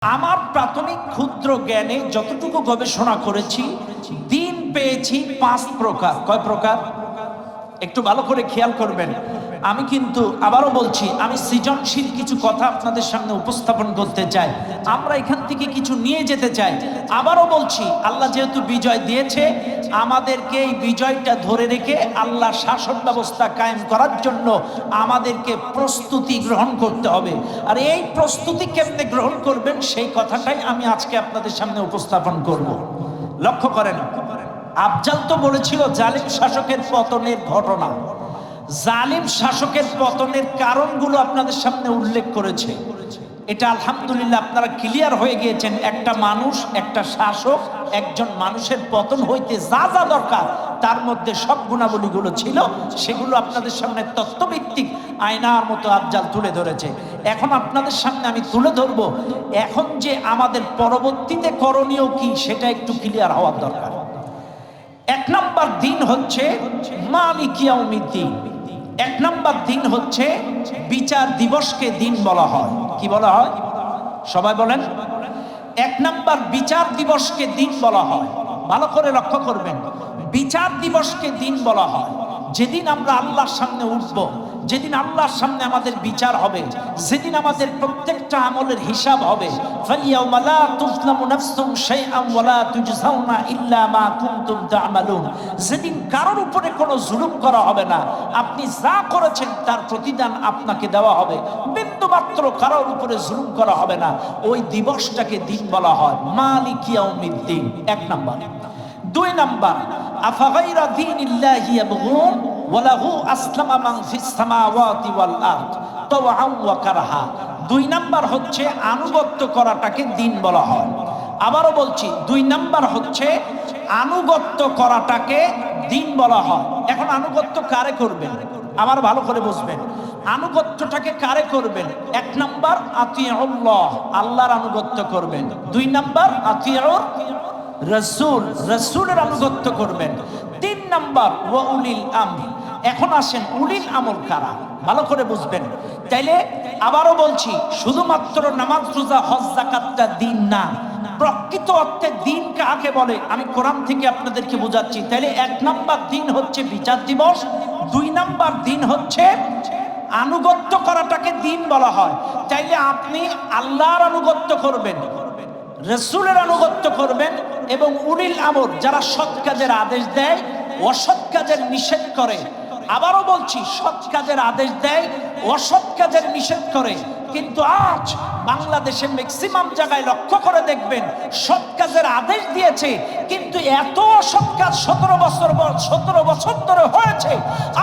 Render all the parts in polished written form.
আমার প্রাথমিক ক্ষুদ্র জ্ঞানে যতটুকু গবেষণা করেছি, দিন পেয়েছি 5 প্রকার। কয় প্রকার? একটু ভালো করে খেয়াল করবেন। আমি কিন্তু আবারও বলছি, আমি সৃজনশীল কিছু কথা আপনাদের সামনে উপস্থাপন করতে চাই। আমরা এখান থেকে কিছু নিয়ে যেতে চাই। আবারও বলছি, আল্লাহ যেহেতু বিজয় দিয়েছে, আমাদেরকে এই বিজয়টা ধরে রেখে আল্লাহ শাসন ব্যবস্থা কায়েম করার জন্য আমাদেরকে প্রস্তুতি গ্রহণ করতে হবে। আর এই প্রস্তুতি কেমনে গ্রহণ করবেন, সেই কথাটাই আমি আজকে আপনাদের সামনে উপস্থাপন করব। লক্ষ্য করেন, আফজাল তো বলেছিল জালিম শাসকের পতনের ঘটনা, জালিম শাসকের পতনের কারণগুলো আপনাদের সামনে উল্লেখ করেছে। এটা আলহামদুলিল্লাহ আপনারা ক্লিয়ার হয়ে গিয়েছেন। একটা মানুষ, একটা শাসক, একজন মানুষের পতন হইতে যা যা দরকার তার মধ্যে সব গুণাবলীগুলো ছিল, সেগুলো আপনাদের সামনে তত্ত্বভিত্তিক আয়নার মতো আফজাল তুলে ধরেছে। এখন আপনাদের সামনে আমি তুলে ধরবো, এখন যে আমাদের পরবর্তীতে করণীয় কি সেটা একটু ক্লিয়ার হওয়ার দরকার। 1 নম্বর দিন হচ্ছে মালিক ইয়াউমিদ্দিন। 1 নম্বর দিন হচ্ছে বিচার দিবসকে দিন বলা হয়। কি বলা হয়? সবাই বলেন। 1 নম্বর বিচার দিবসকে দিন বলা হয়। ভালো করে লক্ষ্য করবেন, বিচার দিবসকে দিন বলা হয় যেদিন আমরা আল্লাহর সামনে উঠব, যেদিন আল্লাহর সামনে আমাদের বিচার হবে, যেদিন আমাদের প্রত্যেকটা আমলের হিসাব হবে। ফালিয়াউমা লা তুযলামু নাফসুন শাইআন ওয়া লা তুজজাউনা ইল্লা মা কুনতুম তা'মালুন। যেদিন কারোর উপরে কোনো জুলুম করা হবে না, আপনি যা করেছেন তার প্রতিদান আপনাকে দেওয়া হবে, বিন্দু মাত্র কারোর উপরে জুলুম করা হবে না। ওই দিবসটাকে দিন বলা হয় মালিক ইয়াউমিদ্দিন। 1 নাম্বার। 2 নাম্বার, আফাগাইরা দীনিল্লাহি ইয়াবগুন ওয়া লাহু আসলামা মান ফিস সামাওয়াতি ওয়াল আরদ তাওআন ওয়া কারহা। 2 নাম্বার হচ্ছে আনুগত্য করাটাকে দিন বলা হয়। আবারও বলছি, 2 নাম্বার হচ্ছে আনুগত্য করাটাকে দিন বলা হয়। এখন আনুগত্য কারে করবেন আমার ভালো করে বুঝবেন। আনুগত্যটাকে কারে করবেন? 1 নাম্বার আতিউল্লাহ, আল্লাহর আনুগত্য করবেন। 2 নাম্বার আতিউর রাসূল, রাসূলের আনুগত্য করবেন। 3 নাম্বার ওয়া উলিল আমর। এখন আসেন, উলিল আমর কারা ভালো করে বুঝবেন। তাইলে আবারও বলছি, শুধুমাত্র নামাজ রোজা হজ যাকাতটা দিন না, প্রকৃত অর্থে দিন কাকে বলে আমি কোরআন থেকে আপনাদেরকে বোঝাচ্ছি। তাইলে 1 নাম্বার দিন হচ্ছে বিচার দিবস, 2 নাম্বার দিন হচ্ছে আনুগত্য করাটাকে দিন বলা হয়। তাইলে আপনি আল্লাহর আনুগত্য করবেন, রাসূলের আনুগত্য করবেন, এবং উলিল আমর যারা সৎ কাজের আদেশ দেয়, অসৎ কাজের নিষেধ করে। আবারও বলছি, সৎ কাজের আদেশ দেয়, অসৎ কাজের নিষেধ করে। কিন্তু আজ বাংলাদেশে ম্যাক্সিমাম জায়গায় লক্ষ্য করে দেখবেন, সৎ কাজের আদেশ দিয়েছে কিন্তু এত অসৎ কাজ 17 বছর ধরে হয়েছে।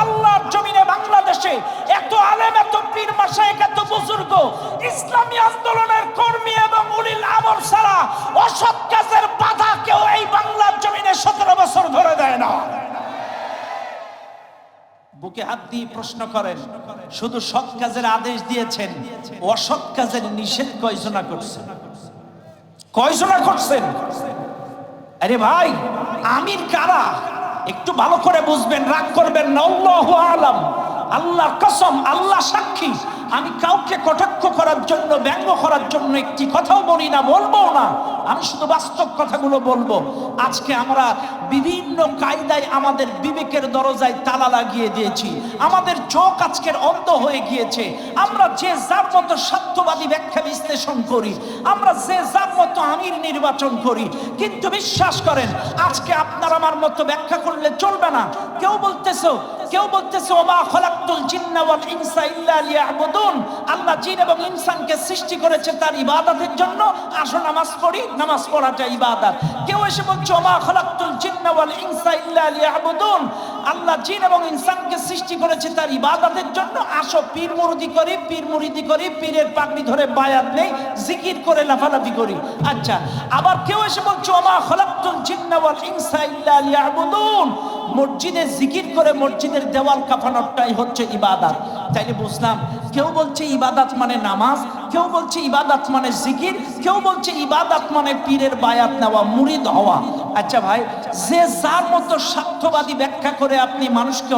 আল্লাহর জমিনে বাংলাদেশে এত আলেম, এত পীর মাশায়েখ, এত বুজুর্গ, ইসলামী আন্দোলনের কর্মী এবং উলিল আমর ছাড়া অসৎ কাজের বাধা কেউ এই বাংলার জমিনে 17 বছর ধরে দেয় না। বুকে হাত দিয়ে প্রশ্ন করেন, শুধু সৎ কাজের আদেশ দিয়েছেন, অসৎ কাজের নিষেধ কয়জনা করছেন? কয়জনা করছেন? আরে ভাই, আমির কারা একটু ভালো করে বুঝবেন, রাগ করবেন না। আল্লাহু আলাম, আল্লাহর কসম, আল্লাহ সাক্ষী, আমি কাউকে কটাক্ষ করার জন্য, ব্যঙ্গ করার জন্য একটি কথাও বলি না, বলবো না। আমি শুধু বাস্তব কথাগুলো বলবো। আজকে আমরা বিভিন্ন কায়দায় আমাদের বিবেকের দরজায় তালা লাগিয়ে দিয়েছি, আমাদের চোখ আজকের অন্ধ হয়ে গিয়েছে। আমরা যে যার মতো স্বার্থবাদী ব্যাখ্যা বিশ্লেষণ করি, আমরা যে যার মতো আমির নির্বাচন করি। কিন্তু বিশ্বাস করেন, আজকে আপনার আমার মতো ব্যাখ্যা করলে চলবে না। কেউ বলতেছে ওমা খলাকতুল জিন্না ওয়াল ইনসা ইল্লা লিয়াবুদুন, আল্লাহ জিন এবং ইনসানকে সৃষ্টি করেছে তার ইবাদতের জন্য, আসো নামাজ পড়ি, নামাজ পড়াটা ইবাদত। কেউ এসে বলছে ওমা খলাকতুল জিন্না ওয়াল ইনসা ইল্লা লিয়াবুদুন, আল্লাহ জিন এবং ইনসানকে সৃষ্টি করেছে তার ইবাদতের জন্য, আসো পীর মুরিদি করি, পীরের পাগড়ি ধরে বায়াত নেই, জিকির করে লাফালাফি করি। আচ্ছা, আবার কেউ এসে বলছে ওমা খলাকতুল জিন্না ওয়াল ইনসা ইল্লা লিয়াবুদুন, মসজিদে জিকির করে মসজিদের দেওয়াল কাঁপানোটাই হচ্ছে ইবাদত। তাইলে বুঝলাম, কেউ বলছে ইবাদত মানে নামাজ, কেউ বলছে ইবাদত মানে জিকির, কেউ বলছে ইবাদত মানে পীরের বায়াত নেওয়া, মুরিদ হওয়া। আচ্ছা ভাই, যে যার মতো স্বার্থবাদী ব্যাখ্যা করে আপনি মানুষকে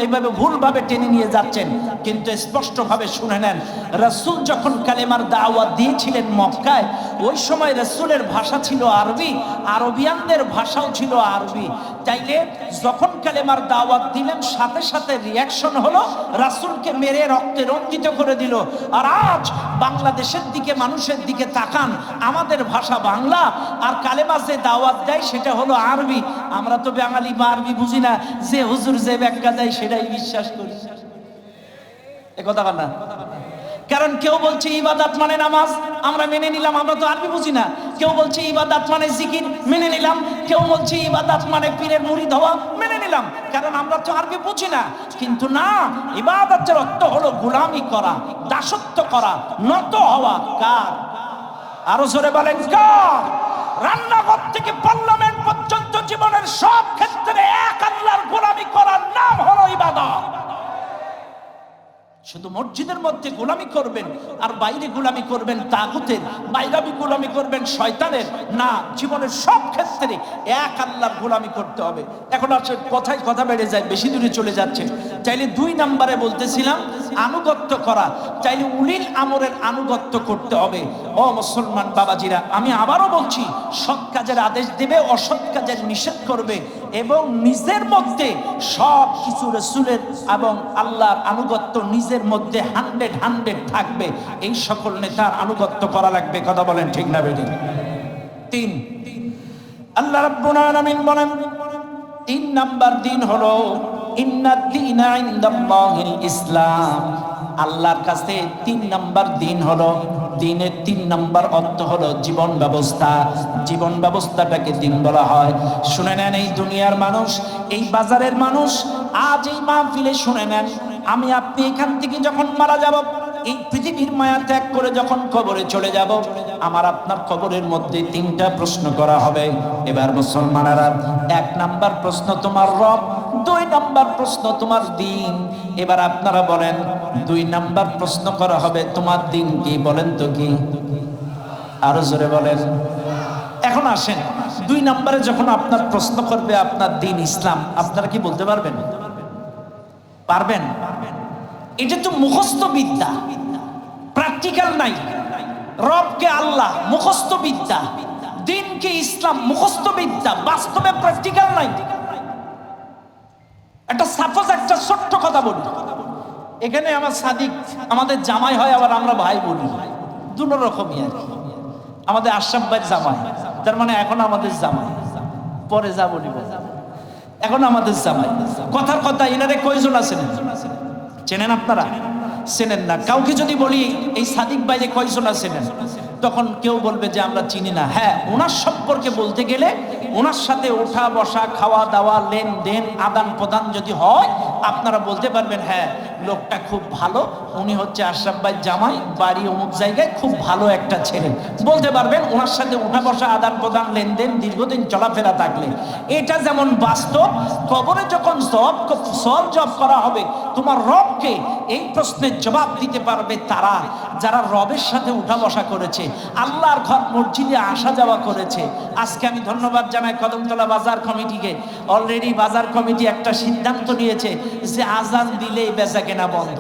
এইভাবে ভুলভাবে টেনে নিয়ে যাচ্ছেন। কিন্তু স্পষ্টভাবে শুনে নেন, রাসূল যখন কালেমার দাওয়াত দিয়েছিলেন মক্কায়, ওই সময় রাসূলের ভাষা ছিল আরবি, আরবিয়ানদের ভাষাও ছিল আরবি। তাইলে যখন কালেমার দাওয়াত দিলেন সাথে সাথে রিয়াকশন হলো, রাসূলকে মেরে রক্তে রঞ্জিত করে দিল। আর আজ বাংলাদেশের দিকে মানুষের দিকে তাকান, আমাদের ভাষা বাংলা, আর কালেমা যে দাওয়াত দেয় সেটা হলো আরবি। আমরা তো বাঙালি বা আরবি বুঝি না, যে হুজুর যে ব্যাখ্যা দেয় সেটাই বিশ্বাস করি। এ কথা বল না? কারণ কেউ বলছে ইবাদত মানে নামাজ, আমরা মেনে নিলাম, আমরা তো আরবি বুঝি না। কেউ বলছে ইবাদত মানে জিকির, মেনে নিলাম। কেউ বলছে ইবাদত মানে পীরের মুরিদ হওয়া, মেনে নিলাম, কারণ আমরা তো আরবি বুঝি না। কিন্তু না, ইবাদতের অর্থ হলো গোলামি করা, দাসত্ব করা, নত হওয়া। কার? আরো জোরে বলেন কার? রান্নাঘর থেকে পার্লামেন্ট পর্যন্ত জীবনের সব ক্ষেত্রে এক আল্লাহর গোলামি করার নাম হলো ইবাদত। শুধু মসজিদের মধ্যে গোলামি করবেন আর বাইরে গোলামি করবেন তাগুতের, বাইরে গোলামি করবেন শয়তানের না, জীবনের সব ক্ষেত্রে এক আল্লাহর গোলামি করতে হবে। এখন আসলে কথায় কথা বেড়ে যায়, বেশি দূরে চলে যাচ্ছে। চাইলে 2 নম্বরে বলতেছিলাম আনুগত্য করা, চাইলে উলিল আমরের আনুগত্য করতে হবে। ও মুসলমান বাবাজিরা, আমি আবারও বলছি, সৎ কাজের আদেশ দেবে, অসৎ কাজের নিষেধ করবে, এবং নিজের মধ্যে সব কিছু রাসূলের এবং আল্লাহর আনুগত্য নিজের মধ্যে 100 থাকবে। এই সকল নেতার আনুগত্য করা লাগবে। কথা বলেন ঠিক না বেঠিক? 3, আল্লাহ রাব্বুল আলামিন বলেন 3 নাম্বার দিন হলো ইন্নাদ দীনা ইনদাল্লাহিল ইসলাম। আল্লাহর কাছে 3 নাম্বার দিন হলো, দিনের 3 নাম্বার অর্থ হলো জীবন ব্যবস্থা। জীবন ব্যবস্থাটাকে দিন বলা হয়। শুনে নেন এই দুনিয়ার মানুষ, এই বাজারের মানুষ, আজ এই মাহফিলে শুনে নেন, আমি আপনি এখান থেকে যখন মারা যাব, এই পৃথিবীর মায়া ত্যাগ করে যখন কবরে চলে যাব, আমার আপনার কবরের মধ্যে 3টা প্রশ্ন করা হবে। এবার মুসলমানেরা, 1 নাম্বার প্রশ্ন তোমার রব, 2 নাম্বার প্রশ্ন তোমার দিন। এবার আপনারা বলেন, 2 নাম্বার প্রশ্ন করা হবে তোমার দিন কি? বলেন তো কি? আরো জোরে বলেন। এখন আসেন, 2 নাম্বারে যখন আপনার প্রশ্ন করবে আপনার দিন ইসলাম, আপনারা কি বলতে পারবেন? পারবেন? এটা তো মুখস্থ বিদ্যা, প্র্যাকটিক্যাল নাই। রবকে আল্লাহ, মুখস্থ বিদ্যা। দিনকে ইসলাম, মুখস্থ বিদ্যা, বাস্তবে প্র্যাকটিক্যাল নাই। একটা সাপোজ একটা ছোট্ট কথা বলি, এখানে আমার সাদিক আমাদের জামাই হয়, আবার আমরা ভাই বলি, 2 রকমই আর কি। আমাদের আশরাফ ভাই জামাই, তার মানে এখন আমাদের জামাই, পরে যা বলিব, এখন আমাদের জামাই। কথার কথা, এনারে কয়জন আছেন? চেনেন আপনারা? চেনেন না। কাউকে যদি বলি এই সাদিক ভাইরে কয়জন আছেন, তখন কেউ বলবে যে আমরা চিনি না। হ্যাঁ, ওনার সম্পর্কে বলতে গেলে ওনার সাথে ওঠা বসা, খাওয়া দাওয়া, লেনদেন, আদান প্রদান যদি হয়, আপনারা বলতে পারবেন হ্যাঁ লোকটা খুব ভালো, উনি হচ্ছে আশরাফ ভাই জামাই, বাড়ি অমুক জায়গায়, খুব ভালো একটা ছেলে। বলতে পারবেন ওনার সাথে উঠা বসা, আদান প্রদান, লেনদেন, দীর্ঘদিন চলাফেরা থাকলে। এটা যেমন বাস্তব, কবরে যখন সওয়াল জবাব করা হবে তোমার রবকে, এই প্রশ্নের জবাব দিতে পারবে তারা যারা রবের সাথে উঠা বসা করেছে, আল্লাহর ঘর মসজিদে আসা যাওয়া করেছে। আজকে আমি ধন্যবাদ জানাই কদমতলা বাজার কমিটিকে। অলরেডি বাজার কমিটি একটা সিদ্ধান্ত নিয়েছে যে আজান দিলেই বেচা কেনা বন্ধ।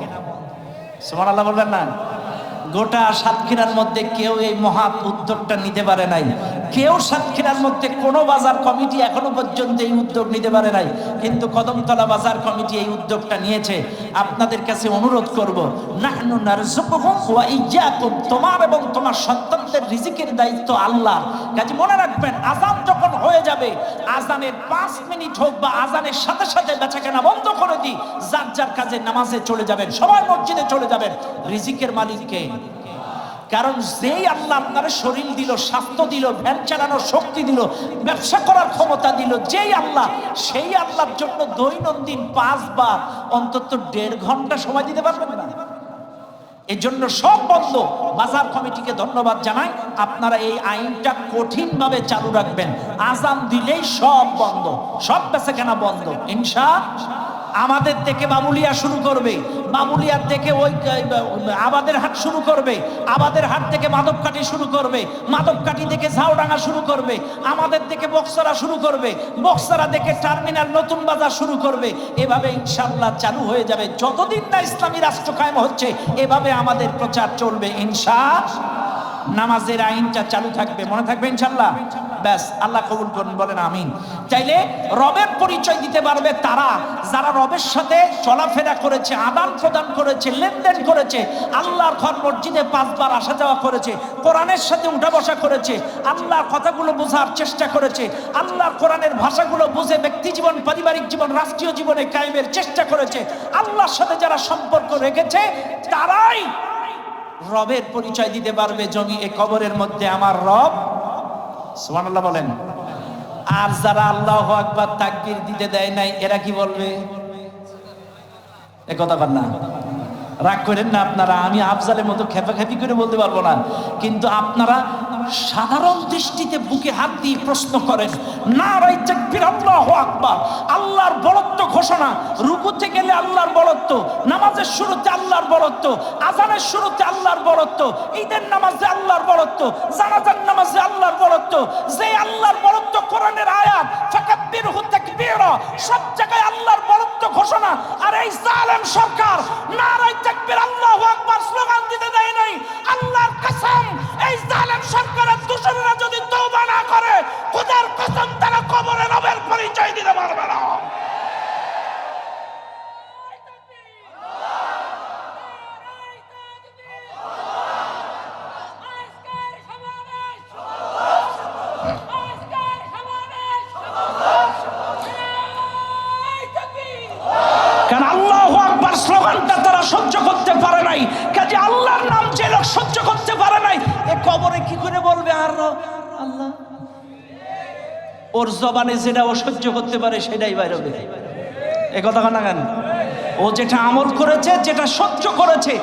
সুবহানাল্লাহ বলবেন না? গোটা সাতক্ষীরার মধ্যে কেউ এই মহৎ উদ্যোগটা নিতে পারে নাই। কেউ সাতক্ষীরার মধ্যে কোনো বাজার কমিটি এখনো পর্যন্ত এই উদ্যোগ নিতে পারে নাই, কিন্তু কদমতলা বাজার কমিটি এই উদ্যোগটা নিয়েছে। আপনাদের কাছে অনুরোধ করব, নাহনু নারযুকুহুম ওয়া ইয়্যাকুম, তোমার এবং তোমার সন্তানদের রিজিকের দায়িত্ব আল্লাহ। কাজে মনে রাখবেন, আজান যখন হয়ে যাবে, আজানের 5 মিনিট হোক বা আজানের সাথে সাথে বেচাকেনা বন্ধ করে দিই, যার যার কাজে নামাজে চলে যাবেন, সবাই মসজিদে চলে যাবেন। রিজিকের মালিককে, কারণ যেই আল্লাহ আপনার শরীর দিল, স্বাস্থ্য দিল, ভ্যান চালানোর শক্তি দিল, ব্যবসা করার ক্ষমতা দিল, যেই আল্লাহ, সেই আল্লাহর জন্য দৈনন্দিন 5 বার অন্তত 1.5 ঘন্টা সময় দিতে পারবেন না? এই জন্য সব বন্ধ। বাজার কমিটিকে ধন্যবাদ জানাই, আপনারা এই আইনটা কঠিনভাবে চালু রাখবেন। আজান দিলেই সব বন্ধ, সব বেচাকেনা বন্ধ ইনশাআল্লাহ। আমাদের থেকে বাবুলিয়া শুরু করবে, বাবুলিয়ার থেকে ওই আবাদের হাট শুরু করবে, আবাদের হাট থেকে মাধবকাঠি শুরু করবে, মাধবকাঠি থেকে ঝাউডাঙ্গা শুরু করবে, আমাদের থেকে বক্সারা শুরু করবে, বক্সারা থেকে টার্মিনাল নতুন বাজার শুরু করবে। এভাবে ইনশাআল্লাহ চালু হয়ে যাবে। যতদিন না ইসলামী রাষ্ট্র কায়েম হচ্ছে এভাবে আমাদের প্রচার চলবে ইনশাআল্লাহ। নামাজের আইনটা চালু থাকবে, মনে থাকবে ইনশাআল্লাহ। ব্যাস, আল্লাহ কবুল করুন, বলেন আমিন। চাইলে রবের পরিচয় দিতে পারবে তারা যারা রবের সাথে চলাফেরা করেছে, আদান প্রদান করেছে, লেনদেন করেছে, আল্লাহর ঘর মসজিদে 5 বার আসা যাওয়া করেছে, কোরআনের সাথে উঠা বসা করেছে, আল্লাহর কথাগুলো বোঝার চেষ্টা করেছে, আল্লাহর কোরআনের ভাষাগুলো বুঝে ব্যক্তি জীবন, পারিবারিক জীবন, রাষ্ট্রীয় জীবনে কায়েমের চেষ্টা করেছে। আল্লাহর সাথে যারা সম্পর্ক রেখেছে তারাই রবের পরিচয় দিতে পারবে জমি এ কবরের মধ্যে আমার রব, সুবহানাল্লাহ বলেন। আর যারা আল্লাহু আকবার তাকবীর দিতে দেয় নাই এরা কি বলবে? এ কথা বল না, রাগ করেন না আপনারা, আমি আফজালের মতো খেপাখেপি করে বলতে পারবো না, কিন্তু আপনারা সাধারণ দৃষ্টিতে বুকে হাত দিয়ে প্রশ্ন করেন, নারায়ে তাকবীর, আল্লাহু আকবার, আল্লাহর বড়ত্ব ঘোষণা। রুকুতে গেলে আল্লাহর বড়ত্ব, নামাজের শুরুতে আল্লাহর বড়ত্ব, আযানের শুরুতে আল্লাহর বড়ত্ব, ঈদের নামাজে আল্লাহর বড়ত্ব, জানাজার নামাজে আল্লাহর বড়ত্ব। যে আল্লাহর বড়ত্ব কোরআনের আয়াত, ফাকাব্বিরহু তাকবীরা, সব জায়গায় আল্লাহর বড়ত্ব ঘোষণা। আর এই জালেম সরকার নারায়ে তাকবীর, আল্লাহু আকবার স্লোগান দিতে দেয় নাই। আল্লাহর কসম, এই জালেম সরকারের দোষররা যদি তওবা না করে, খোদার কসম তারা কবরে রবের পরিচয় দিতে পারবে না। কারণ আল্লাহু আকবার স্লোগানটা তারা সহ্য করতে পারে নাই। কাজে আল্লাহর নাম যে লোক সহ্য করতে পারে নাই, এ কবরে কি করে বলবে আর আল্লাহ? ওর জবানে যেটা ও সহ্য করতে পারে সেটাই বাইর হবে। এ কথা না কেন? ও যেটা আমল করেছে, যেটা সহ্য করেছে,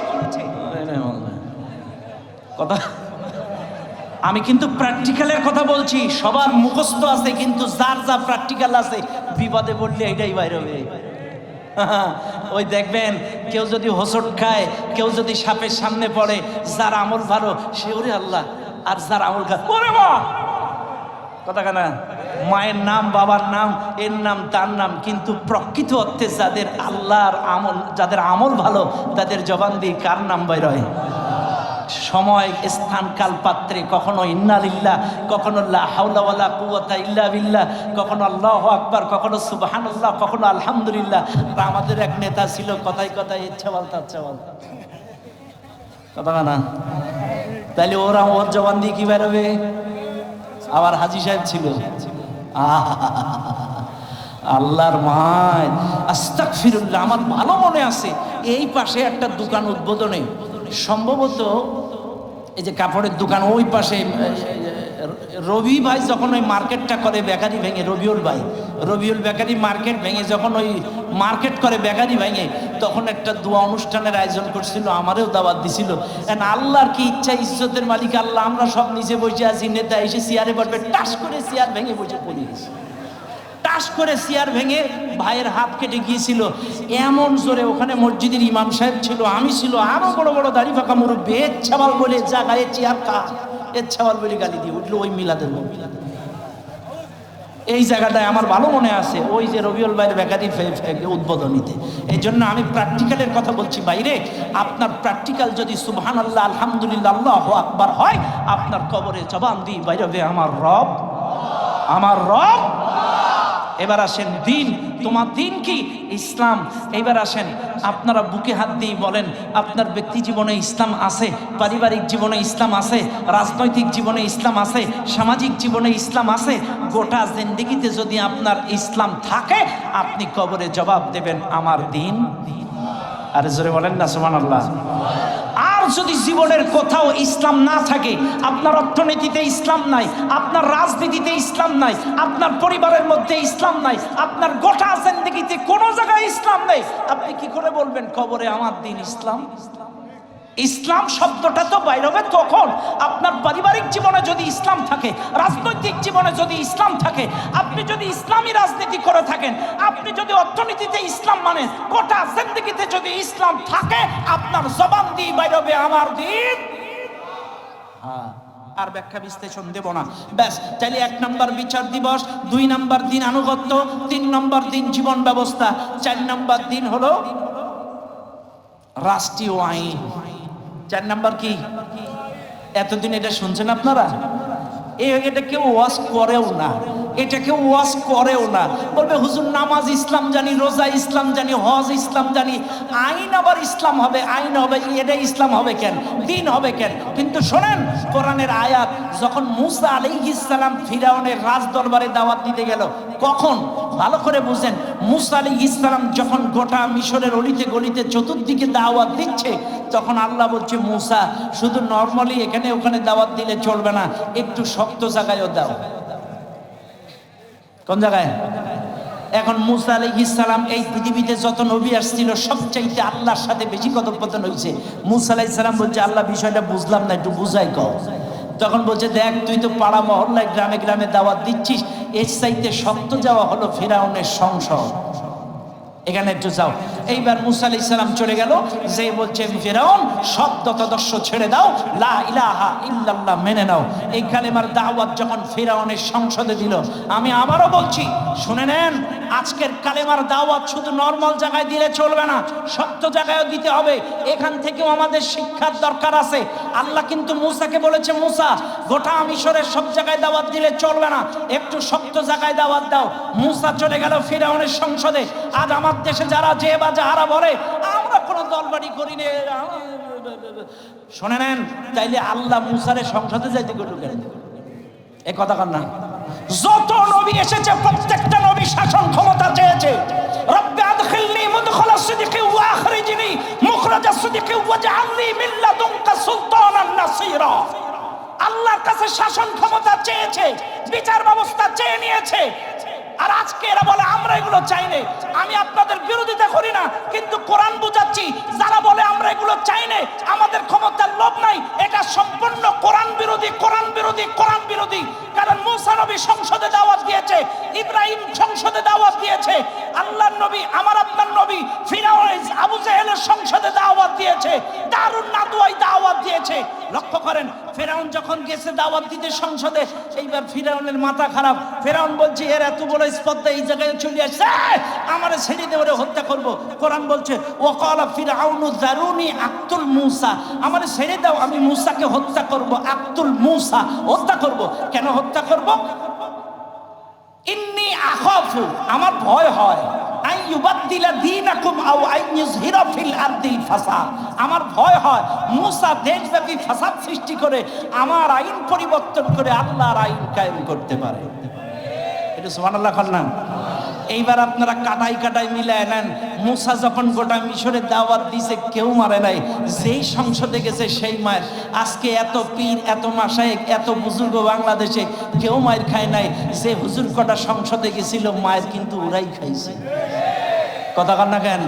কথা। আমি কিন্তু প্র্যাকটিক্যালের কথা বলছি, সবার মুখস্থ আছে, কিন্তু যার যা প্র্যাকটিক্যাল আছে বিপদে পড়লে এটাই বাইর হবে। ওই দেখবেন কেউ যদি হোঁচট খায়, কেউ যদি সাপের সামনে পড়ে, যার আমল ভালো সে ওরে আল্লাহ, আর যার আমল খারাপ ওরে মা, কথা কেনা, মায়ের নাম, বাবার নাম, এর নাম, তার নাম, কিন্তু প্রকৃত অর্থে যাদের আল্লাহর আমল, যাদের আমল ভালো, তাদের জবান দিয়ে কার নাম বাইর হয়? সময়, স্থান, কাল, পাত্রে কখনো ইন্না লিল্লাহ, কখনো লা হাওলা ওয়ালা কুওয়াতা ইল্লা বিল্লাহ, কখনো আল্লাহু আকবার, কখনো সুবহানাল্লাহ, কখনো আলহামদুলিল্লাহ। আর আমাদের এক নেতা ছিল, কথায় কথায় ইচ্ছা বলতা কথা না, তাইলে ওরা ওর জবান দিয়ে কি বেরোবে? আবার হাজী সাহেব ছিল, আল্লাহর মায়, আস্তাগফিরুল্লাহ। আমার ভালো মনে আছে, এই পাশে একটা দোকান উদ্বোধনে, সম্ভবত এই যে কাপড়ের দোকান, ওই পাশে রবি ভাই যখন ওই মার্কেটটা করে বেকারি ভেঙে, রবিউল বেকারি মার্কেট ভেঙে যখন ওই মার্কেট করে বেকারি ভেঙে, তখন একটা দোয়া অনুষ্ঠানের আয়োজন করছিল, আমারও দাওয়াত দিছিল। আল্লাহর কি ইচ্ছা, ইজ্জতের মালিক আল্লাহ, আমরা সব নিচে বসে আছি, নেতা এসে চেয়ারে বসবে, টাস করে চেয়ার ভেঙে বসে পড়ে গেছে, টাস করে চেয়ার ভেঙে ভাইয়ের হাত কেটে গিয়েছিল। এমন জোরে, ওখানে মসজিদের ইমাম সাহেব ছিল, আমি ছিল, আরো বড় বড় দাড়ি ফাঁকা মুরব্বি, এচ্ছাবাল বলে যা গায়ে চেয়ার কা, এচ্ছাবাল বলে গালি দিয়ে উঠলো ওই মিলাদের মধ্যে। এই জায়গাটায় আমার ভালো মনে আছে, ওই যে রবিউল ভাইয়ের বেকারি উদ্বোধনীতে। এই জন্য আমি প্র্যাকটিক্যালের কথা বলছি। বাইরে আপনার প্র্যাকটিক্যাল যদি সুবহানাল্লাহ, আলহামদুলিল্লাহ, আল্লাহু আকবার হয়, আপনার কবরে জবান দিয়ে বাইরে হবে আমার রব, আমার রব। এবার আসেন দিন, তোমার দিন কি? ইসলাম। এবার আসেন, আপনারা বুকে হাত দিয়ে বলেন, আপনার ব্যক্তি জীবনে ইসলাম আছে, পারিবারিক জীবনে ইসলাম আছে, রাজনৈতিক জীবনে ইসলাম আছে, সামাজিক জীবনে ইসলাম আছে। গোটা জিন্দেগিতে যদি আপনার ইসলাম থাকে, আপনি কবরে জবাব দেবেন আমার দিন। আরে জোরে বলেন না সুবহানাল্লাহ। আর যদি জীবনের কোথাও ইসলাম না থাকে, আপনার অর্থনীতিতে ইসলাম নাই, আপনার রাজনীতিতে ইসলাম নাই, আপনার পরিবারের মধ্যে ইসলাম নাই, আপনার গোটা জিন্দেগিতে কোনো জায়গায় ইসলাম নেই, আপনি কি করে বলবেন কবরে আমার দিন ইসলাম? ইসলাম শব্দটা তো বাইর হবে তখন আপনার পারিবারিক জীবনে যদি ইসলাম থাকে, রাজনৈতিক জীবনে যদি ইসলাম থাকে, আপনি যদি ইসলামী রাজনীতি করে থাকেন, আপনি যদি অর্থনীতিতে ইসলাম মানেন, গোটা জিন্দেগিতে যদি ইসলাম থাকে, আপনার জবান দিয়ে বাইর হবে আমার দিন। আর ব্যাখ্যা বিশ্লেষণ দেব না, ব্যাস। তাইলে 1 নম্বর বিচার দিবস, 2 নম্বর দিন আনুগত্য, 3 নম্বর দিন জীবন ব্যবস্থা, 4 নম্বর দিন হলো রাষ্ট্রীয় আইন। 4 নম্বর কি? এতদিন এটা শুনছেন আপনারা? এটা কেউ ওয়াজ করেও না, এটা কেউ ওয়াজ করেও না। বলবে হুজুর নামাজ ইসলাম জানি, রোজা ইসলাম জানি, হজ ইসলাম জানি, আইন আবার ইসলাম হবে, আইন হবে, এটা ইসলাম হবে কেন, দিন হবে কেন? কিন্তু শোনেন কোরআনের আয়াত, যখন মুসা আলাইহিস সালাম ফিরাউনের রাজ দরবারে দাওয়াত দিতে গেল, কখন ভালো করে বুঝেন, মুসা আলাইহিস সালাম যখন গোটা মিশরের অলিতে গলিতে চতুর্দিকে দাওয়াত দিচ্ছে, তখন আল্লাহ বলছে মুসা শুধু নরমালি এখানে ওখানে দাওয়াত দিলে চলবে না, একটু শক্ত জায়গায়ও দাও। কোন জায়গায়? এখন মুসা আলাইহিস সালাম এই পৃথিবীতে যত নবী আসছিল সবচাইতে আল্লাহর সাথে বেশি কথোপকথন হয়েছে। মুসা আলাইহিস সালাম বলছে আল্লাহ বিষয়টা বুঝলাম না, একটু বুঝাই কও। তখন বলছে দেখ তুই তো পাড়া মহল্লায় গ্রামে গ্রামে দাওয়াত দিচ্ছিস, এর চাইতে শক্ত যাওয়া হলো ফিরাউনের সংসদ, এখানে একটু যাও। এইবার মুসা আলাইহিস সালাম চলে গেল, যে বলছে ফিরাউন সব দতাদর্শ ছেড়ে দাও, লা ইলাহা ইল্লাল্লাহ মেনে নাও। এই কালেমার দাওয়াত যখন ফিরাউনের সংসদে দিল, আমি আবারও বলছি শুনে নেন, আজকের কালেমার দাওয়াত শুধু নরমাল জায়গায় দিলে চলবে না, শক্ত জায়গায়ও দিতে হবে। এখান থেকেও আমাদের শিক্ষার দরকার আছে। আল্লাহ কিন্তু মুসাকে বলেছে মুসা গোটা মিশরের সব জায়গায় দাওয়াত দিলে চলবে না, একটু শক্ত জায়গায় দাওয়াত দাও। মুসা চলে গেল ফিরাউনের সংসদে। আজ আমার দেশে যারা যে বা যাহারা বলে আমরা কোনো দলবাড়ি করি না, শুনে নেন, তাইলে আল্লাহ মুসারে সংসদে যাইতে গেল কেন? এ কথা কর না। যত নবী এসেছে প্রত্যেকটা নবী শাসন ক্ষমতা চেয়েছে। রব্বি আদখিলনি মুদখালা সিদকি ওয়া আখরিজনি মুখরাজা সিদকি ওয়াজআলনি মিন লাদুনকা সুলতানান নাসীরা। আল্লাহর কাছে শাসন ক্ষমতা চেয়েছে, বিচার ব্যবস্থা চেয়ে নিয়েছে। আর আজকে এরা বলে আমরা এগুলো চাই না। আমি আপনাদের বিরোধিতা করি না, কিন্তু কোরআন বুঝাচ্ছি, যারা বলে আমরা এগুলো চাই না, আমাদের ক্ষমতার লোভ নাই, এটা সম্পূর্ণ কোরআন বিরোধী, কোরআন বিরোধী, কোরআন বিরোধী। কারণ মুসা নবী সংসদে দাওয়াত দিয়েছে, ইব্রাহিম সংসদে দাওয়াত দিয়েছে, আল্লাহর নবী আমার আপনার নবী ফিরাউন আবু জাহেলের সংসদে দাওয়াত দিয়েছে, দারুন নাদওয়ায় দাওয়াত দিয়েছে। লক্ষ্য করেন ফিরাউন যখন গেছে দাওয়াত দিতে সংসদে, এইবার ফিরাউনের মাথা খারাপ। ফিরাউন বলছে এর এত বড় স্পর্ধা এই জায়গায় চলে আসছে, আমারে ছেড়ে দিয়ে ওরে হত্যা করব। কোরআন বলছে ওয়াকালা ফিরাউনু যারুনি আক্তুল মুসা, আমারে ছেড়ে দাও আমি মুসাকে হত্যা করব। আক্তুল মুসা, হত্যা করব। কেন হত্যা করব? ইন্নী আখাফু, আমার ভয় হয়, আই ইউবাদদিলা দীনাকুম আও আই ইউযহিরা ফিল আরদিল ফাসাদ, আমার ভয় হয় মুসা দেশব্যাপী ফাসাদ সৃষ্টি করে আমার আইন পরিবর্তন করে আল্লাহর আইন কায়েম করতে পারে। এটা সুবহানাল্লাহ বলেন। এইবার আপনারা কাটাই কাটাই মিলায় নেন, মুসা যখন গোটা মিশরে দাওয়াত দিয়েছে কেউ মারে নাই, যেই সংসদে গেছে সেই মায়ের। আজকে এত পীর, এত মাশায়েখ, এত বুজুর্গ বাংলাদেশে কেউ মায়ের খায় নাই, যে হুজুর কটা সংসদে গেছিল মায়ের কিন্তু ওরাই খাইছে। কথা কন না কেন?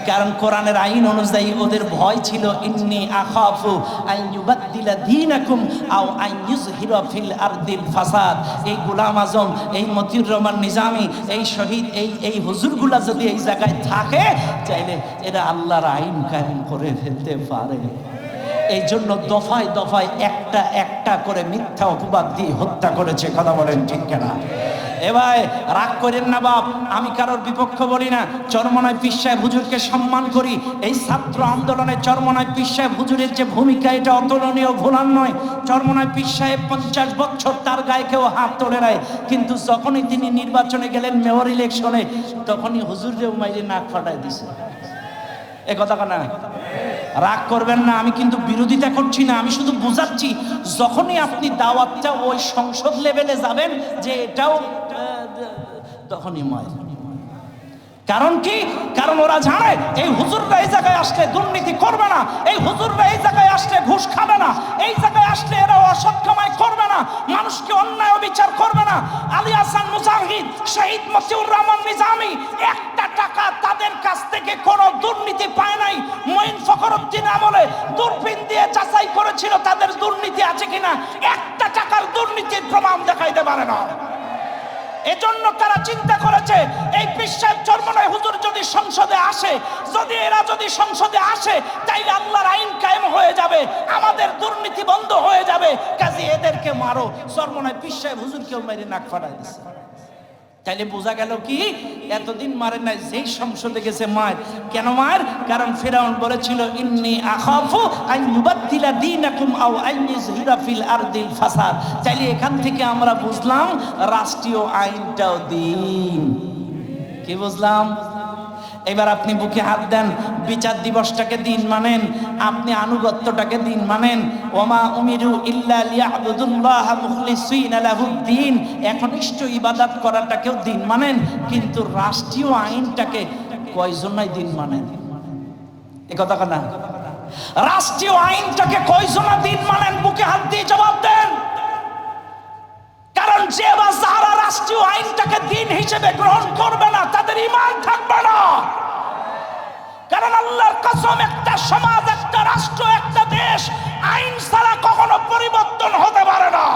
কারণ কোরআনের আইন অনুযায়ী ওদের ভয় ছিল ইন্নী আখাফু আন ইউবাদদিলা দীনাকুম আও আন ইউযহিরা ফিল আরদিল ফাসাদ। এই গোলাম আজম, এই মতিউর রহমান নিজামী, এই শহীদ, এই হুজুরগুলা যদি এই জায়গায় থাকে, চাইলে এরা আল্লাহর আইন কায়েম করে ফেলতে পারে। এই জন্য দফায় দফায় একটা একটা করে মিথ্যা অপবাদ দিয়ে হত্যা করেছে। কথা বলেন ঠিক কিনা? এ ভাই রাগ করেন না বাপ, আমি কারোর বিপক্ষ বলি না। চরমনায় পীর সাহেব হুজুরকে সম্মান করি। এই ছাত্র আন্দোলনে চরমনায় পীর সাহেব হুজুরের যে ভূমিকা, এটা অতুলনীয়, ভোলার নয়। চরমনায় পীর সাহেব 50 বছর তার গায়ে কেউ হাত তোলে নাই, কিন্তু যখনই তিনি নির্বাচনে গেলেন মেয়র ইলেকশনে, তখনই হুজুরেও মাইরে নাক ফাটাই দিছে। এ কথা না, রাগ করবেন না, আমি কিন্তু বিরোধিতা করছি না, আমি শুধু বুঝাচ্ছি যখনই আপনি দাওয়াতটা ওই সংসদ লেভেলে যাবেন যে এটাও, তখনই ময়। কারণ কি? কারণ ওরা জানে এই হুজুররা এই জায়গায় আসলে দুর্নীতি করবে না, এই হুজুররা এই জায়গায় আসলে ঘুষ খাবে না, এই জায়গায় আসলে এরা অসৎ কামাই করবে না, মানুষকে অন্যায় বিচার করবে না। আলী হাসান মুজাহিদ, শহীদ মতিউর রহমান নিজামী একটা টাকা তাদের আমাদের কাছ থেকে কোনো দুর্নীতি পায় নাই। মঈন ফখরুদ্দিন আমলে দূরবীন দিয়ে যাচাই করেছিল তাদের দুর্নীতি আছে কিনা, একটা টাকার দুর্নীতির প্রমাণ দেখাইতে পারে না। এজন্য তারা চিন্তা করেছে এই পীর সাহেব চরমনাই হুজুর যদি সংসদে আসে, এরা যদি সংসদে আসে, তাইলে আল্লাহর আইন কায়েম হয়ে যাবে, আমাদের দুর্নীতি বন্ধ হয়ে যাবে, কাজে এদেরকে মারো। চরমনাই পীর সাহেব হুজুরকেও মেরে নাক ফাটাই দিচ্ছে। তাইলে বোঝা গেল কি, এতদিন মারে নাই, যেই সংসদে গেছে মার। কেন মার? কারণ ফিরাউন বলেছিল ইন্নী আখাফু আন ইউবাদদিলা দীনাকুম আও আন ইযহিরা ফিল আরদিল ফাসাদ। তাইলে এখান থেকে আমরা বুঝলাম রাষ্ট্রীয় আইনটাও দিন। কি বুঝলাম? এবার আপনি বুকে হাত দেন, বিচার দিবসটাকে দিন মানেন, আপনি আনুগত্যটাকে দিন মানেন। ওমা উমিরু ইল্লা লিয়াবুদুল্লাহ মুখলিসিনা লাহুদ্দিন, একনিষ্ঠ ইবাদত করাটাকেও দিন মানেন, কিন্তু রাষ্ট্রীয় আইনটাকে কয়জনাই দিন মানেন? এ কথা না, রাষ্ট্রীয় আইনটাকে কয়জনা দিন মানেন? বুকে হাত দিয়ে জবাব দেন। কারণ যে বা যারা রাষ্ট্রীয় আইনটাকে দিন হিসেবে গ্রহণ করবে না, তাদের ঈমান থাকবে না। কারণ আল্লাহর কসম, একটা সমাজ, একটা রাষ্ট্র, একটা দেশ আইন ছাড়া কখনো পরিবর্তন হতে পারে না।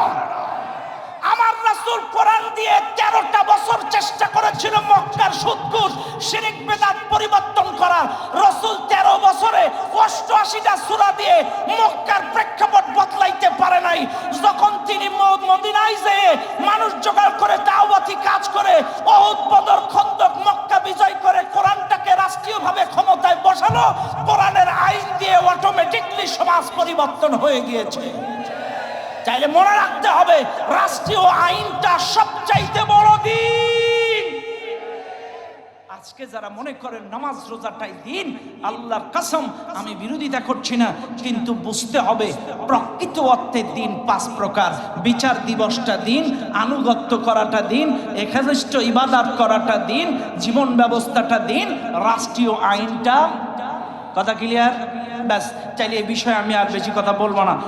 আমার রাসূল কোরআন দিয়ে 13টা বছর চেষ্টা করেছিল মক্কার সুদকুর শিরক বিদআত পরিবর্তন করার। রাসূল 13 বছরে 88টা সূরা দিয়ে মক্কার প্রেক্ষাপট বদলাইতে পারে নাই। যখন তিনি মদিনায় যেয়ে মানুষ জোগাড় করে দাওয়াতি কাজ করে উহুদ, বদর, খন্দক, মক্কা বিজয় করে কোরআনটাকে রাষ্ট্রীয়ভাবে ক্ষমতায় বসালো, কোরআনের আইন দিয়ে অটোমেটিকলি সমাজ পরিবর্তন হয়ে গিয়েছে। চাইলে মনে রাখতে হবে, রাষ্ট্রীয় আইনটা সবচাইতে বড় দিন। আজকে যারা মনে করেন নামাজ রোজাটাই দিন, আল্লাহর কসম আমি বিরোধিতা করছি না, কিন্তু বুঝতে হবে প্রকৃত অর্থে দিন 5 প্রকার। বিচার দিবসটা দিন, আনুগত্য করাটা দিন, একনিষ্ঠ ইবাদত করাটা দিন, জীবন ব্যবস্থাটা দিন, রাষ্ট্রীয় আইনটা। কথা ক্লিয়ার? ব্যাস, চাইলে এই বিষয়ে আমি আর বেশি কথা বলবো না।